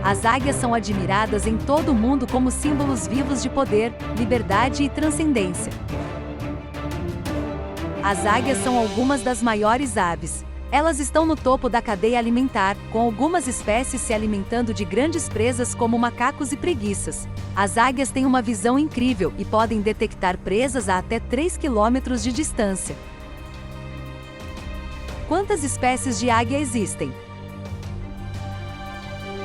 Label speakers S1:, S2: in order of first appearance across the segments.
S1: As águias são admiradas em todo o mundo como símbolos vivos de poder, liberdade e transcendência. As águias são algumas das maiores aves. Elas estão no topo da cadeia alimentar, com algumas espécies se alimentando de grandes presas como macacos e preguiças. As águias têm uma visão incrível e podem detectar presas a até 3 quilômetros de distância. Quantas espécies de águia existem?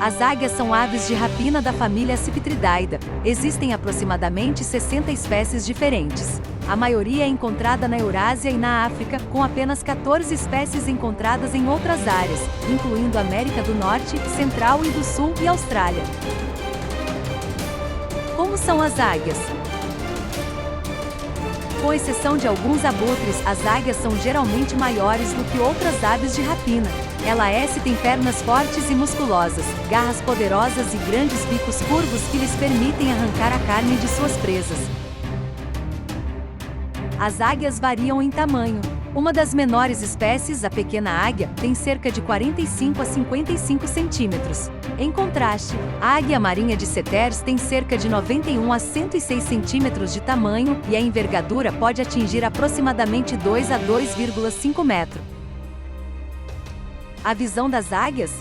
S1: As águias são aves de rapina da família Ciptridaida. Existem aproximadamente 60 espécies diferentes. A maioria é encontrada na Eurásia e na África, com apenas 14 espécies encontradas em outras áreas, incluindo América do Norte, Central e do Sul e Austrália. Como são as águias? Com exceção de alguns abutres, as águias são geralmente maiores do que outras aves de rapina. Ela tem pernas fortes e musculosas, garras poderosas e grandes bicos curvos que lhes permitem arrancar a carne de suas presas. As águias variam em tamanho. Uma das menores espécies, a pequena águia, tem cerca de 45 a 55 centímetros. Em contraste, a águia marinha de Ceters tem cerca de 91 a 106 centímetros de tamanho e a envergadura pode atingir aproximadamente 2 a 2,5 metros. A visão das águias?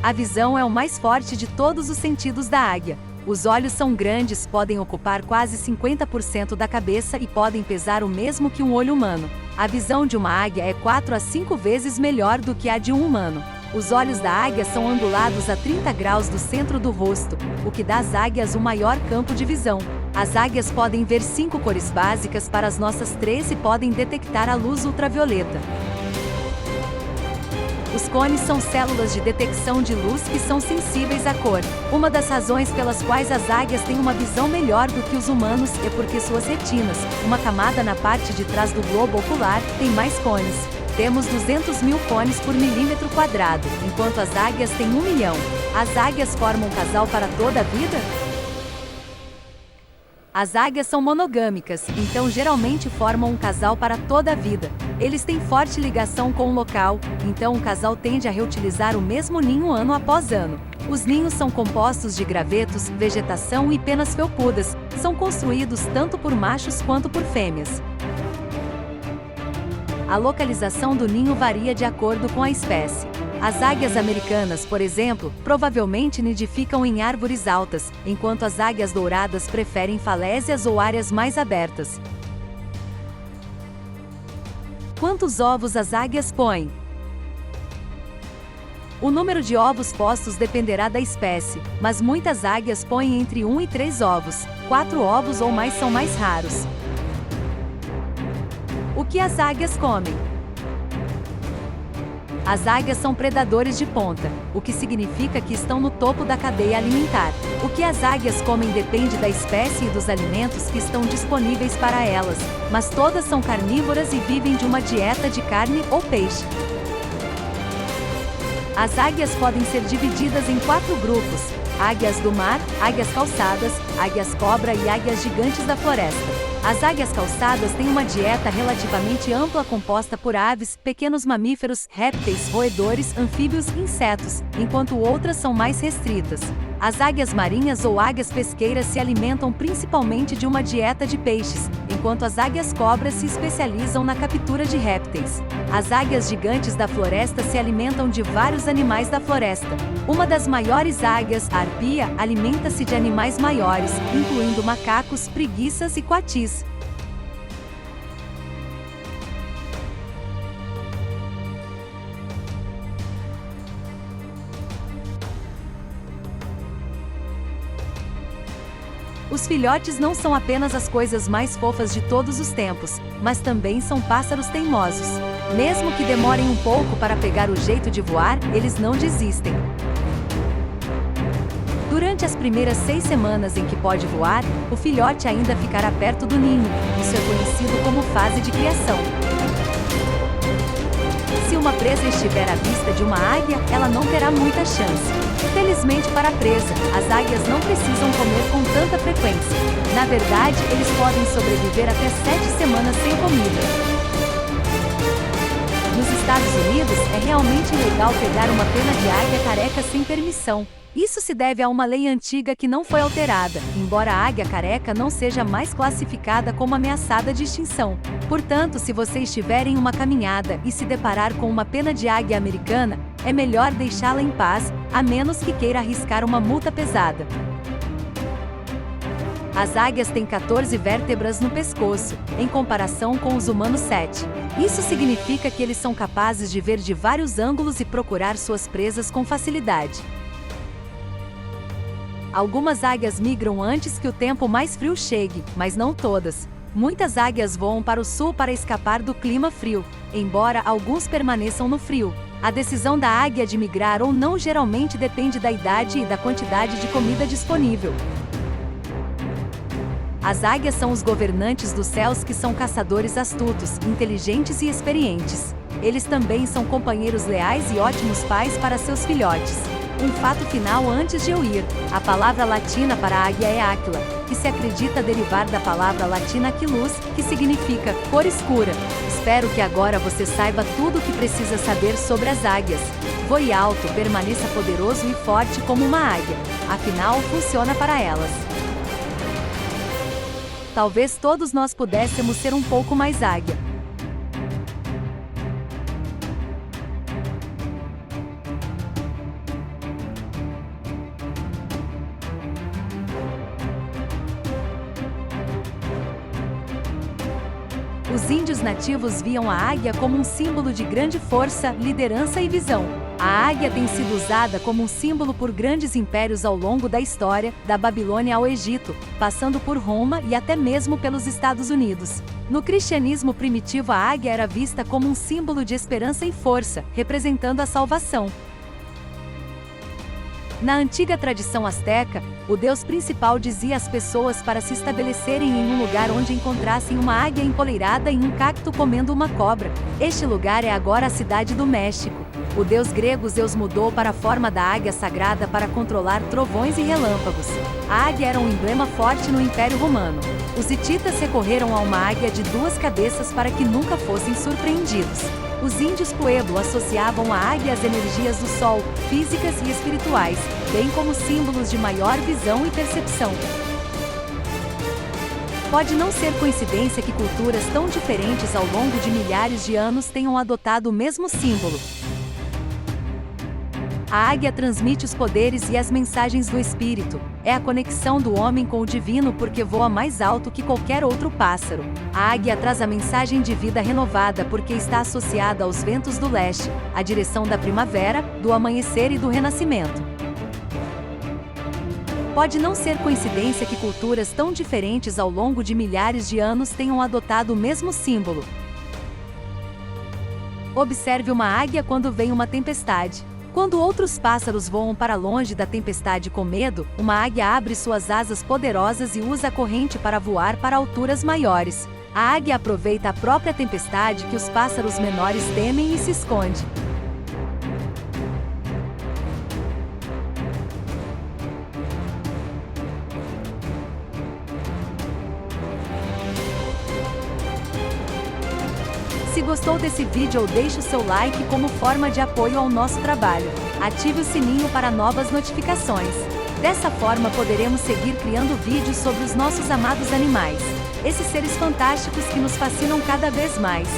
S1: A visão é o mais forte de todos os sentidos da águia. Os olhos são grandes, podem ocupar quase 50% da cabeça e podem pesar o mesmo que um olho humano. A visão de uma águia é 4 a 5 vezes melhor do que a de um humano. Os olhos da águia são angulados a 30 graus do centro do rosto, o que dá às águias um maior campo de visão. As águias podem ver 5 cores básicas para as nossas 3 e podem detectar a luz ultravioleta. Os cones são células de detecção de luz que são sensíveis à cor. Uma das razões pelas quais as águias têm uma visão melhor do que os humanos é porque suas retinas, uma camada na parte de trás do globo ocular, tem mais cones. Temos 200 mil cones por milímetro quadrado, enquanto as águias têm 1 milhão. As águias formam um casal para toda a vida? As águias são monogâmicas, então geralmente formam um casal para toda a vida. Eles têm forte ligação com o local, então o casal tende a reutilizar o mesmo ninho ano após ano. Os ninhos são compostos de gravetos, vegetação e penas felpudas. São construídos tanto por machos quanto por fêmeas. A localização do ninho varia de acordo com a espécie. As águias americanas, por exemplo, provavelmente nidificam em árvores altas, enquanto as águias douradas preferem falésias ou áreas mais abertas. Quantos ovos as águias põem? O número de ovos postos dependerá da espécie, mas muitas águias põem entre 1 e 3 ovos. 4 ovos ou mais são mais raros. O que as águias comem? As águias são predadores de ponta, o que significa que estão no topo da cadeia alimentar. O que as águias comem depende da espécie e dos alimentos que estão disponíveis para elas, mas todas são carnívoras e vivem de uma dieta de carne ou peixe. As águias podem ser divididas em 4 grupos: águias do mar, águias calçadas, águias cobra e águias gigantes da floresta. As águias calçadas têm uma dieta relativamente ampla composta por aves, pequenos mamíferos, répteis, roedores, anfíbios e insetos, enquanto outras são mais restritas. As águias marinhas ou águias pesqueiras se alimentam principalmente de uma dieta de peixes, enquanto as águias cobras se especializam na captura de répteis. As águias gigantes da floresta se alimentam de vários animais da floresta. Uma das maiores águias, a arpia, alimenta-se de animais maiores, incluindo macacos, preguiças e coatis. Os filhotes não são apenas as coisas mais fofas de todos os tempos, mas também são pássaros teimosos. Mesmo que demorem um pouco para pegar o jeito de voar, eles não desistem. Durante as primeiras 6 semanas em que pode voar, o filhote ainda ficará perto do ninho. Isso é conhecido como fase de criação. Se uma presa estiver à vista de uma águia, ela não terá muita chance. Felizmente para a presa, as águias não precisam comer com tanta frequência. Na verdade, eles podem sobreviver até 7 semanas sem comida. Nos Estados Unidos, é realmente ilegal pegar uma pena de águia careca sem permissão. Isso se deve a uma lei antiga que não foi alterada, embora a águia careca não seja mais classificada como ameaçada de extinção. Portanto, se você estiver em uma caminhada e se deparar com uma pena de águia americana, é melhor deixá-la em paz, a menos que queira arriscar uma multa pesada. As águias têm 14 vértebras no pescoço, em comparação com os humanos 7. Isso significa que eles são capazes de ver de vários ângulos e procurar suas presas com facilidade. Algumas águias migram antes que o tempo mais frio chegue, mas não todas. Muitas águias voam para o sul para escapar do clima frio, embora alguns permaneçam no frio. A decisão da águia de migrar ou não geralmente depende da idade e da quantidade de comida disponível. As águias são os governantes dos céus que são caçadores astutos, inteligentes e experientes. Eles também são companheiros leais e ótimos pais para seus filhotes. Um fato final antes de eu ir: a palavra latina para águia é áquila, que se acredita derivar da palavra latina aquilus, que significa cor escura. Espero que agora você saiba tudo o que precisa saber sobre as águias. Voe alto, permaneça poderoso e forte como uma águia. Afinal, funciona para elas. Talvez todos nós pudéssemos ser um pouco mais águia. Os índios nativos viam a águia como um símbolo de grande força, liderança e visão. A águia tem sido usada como um símbolo por grandes impérios ao longo da história, da Babilônia ao Egito, passando por Roma e até mesmo pelos Estados Unidos. No cristianismo primitivo, a águia era vista como um símbolo de esperança e força, representando a salvação. Na antiga tradição asteca, o deus principal dizia às pessoas para se estabelecerem em um lugar onde encontrassem uma águia empoleirada em um cacto comendo uma cobra. Este lugar é agora a cidade do México. O deus grego Zeus mudou para a forma da águia sagrada para controlar trovões e relâmpagos. A águia era um emblema forte no Império Romano. Os hititas recorreram a uma águia de 2 cabeças para que nunca fossem surpreendidos. Os índios Pueblo associavam a águia às energias do sol, físicas e espirituais, bem como símbolos de maior visão e percepção. Pode não ser coincidência que culturas tão diferentes ao longo de milhares de anos tenham adotado o mesmo símbolo. A águia transmite os poderes e as mensagens do espírito. É a conexão do homem com o divino porque voa mais alto que qualquer outro pássaro. A águia traz a mensagem de vida renovada porque está associada aos ventos do leste, a direção da primavera, do amanhecer e do renascimento. Pode não ser coincidência que culturas tão diferentes ao longo de milhares de anos tenham adotado o mesmo símbolo. Observe uma águia quando vem uma tempestade. Quando outros pássaros voam para longe da tempestade com medo, uma águia abre suas asas poderosas e usa a corrente para voar para alturas maiores. A águia aproveita a própria tempestade que os pássaros menores temem e se esconde. Se gostou desse vídeo, deixe o seu like como forma de apoio ao nosso trabalho. Ative o sininho para novas notificações. Dessa forma poderemos seguir criando vídeos sobre os nossos amados animais. Esses seres fantásticos que nos fascinam cada vez mais.